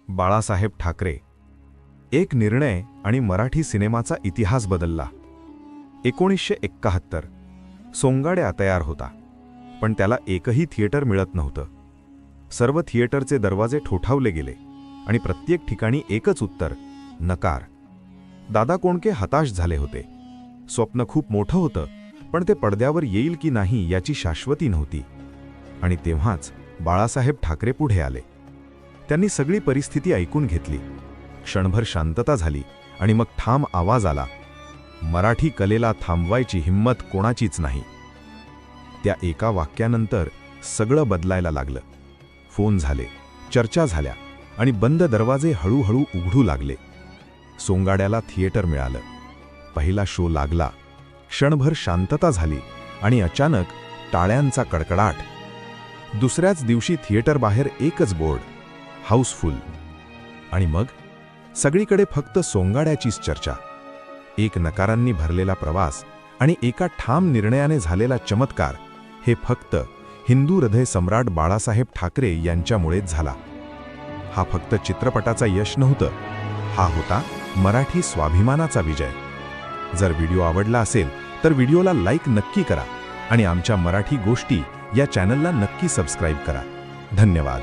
बाळासाहेब ठाकरे. एक निर्णय आणि मराठी सिनेमाचा इतिहास बदलला. 1971 सोंगाड्या तयार होता, पण त्याला एकही थिएटर मिळत नव्हतं. सर्व थिएटरचे दरवाजे ठोठावले गेले आणि प्रत्येक ठिकाणी एकच उत्तर, नकार. दादा कोंडके हताश झाले होते. स्वप्न खूप मोठं होतं, पण ते पडद्यावर येईल की नाही याची शाश्वती नव्हती. आणि तेव्हाच बाळासाहेब ठाकरे पुढे आले. त्यांनी सगळी परिस्थिती ऐकून घेतली. क्षणभर शांतता झाली आणि मग ठाम आवाज आला, मराठी कलेला थांबवायची हिंमत कोणाचीच नाही. त्या एका वाक्यानंतर सगळं बदलायला लागलं. फोन झाले, चर्चा झाल्या आणि बंद दरवाजे हळूहळू उघडू लागले. सोंगाड्याला थिएटर मिळालं. पहिला शो लागला. क्षणभर शांतता झाली आणि अचानक टाळ्यांचा कडकडाट. दुसऱ्याच दिवशी थिएटर बाहेर एकच बोर्ड, हाऊसफुल. आणि मग सगळीकडे फक्त सोंगाड्याचीच चर्चा. एक नकारांनी भरलेला प्रवास आणि एका ठाम निर्णयाने झालेला चमत्कार, हे फक्त हिंदू हृदय सम्राट बाळासाहेब ठाकरे यांच्यामुळेच झाला. हा फक्त चित्रपटाचा यश नव्हतं, हा होता मराठी स्वाभिमानाचा विजय. जर व्हिडिओ आवडला असेल तर व्हिडिओला लाईक नक्की करा आणि आमच्या मराठी गोष्टी या चॅनलला नक्की सबस्क्राईब करा. धन्यवाद.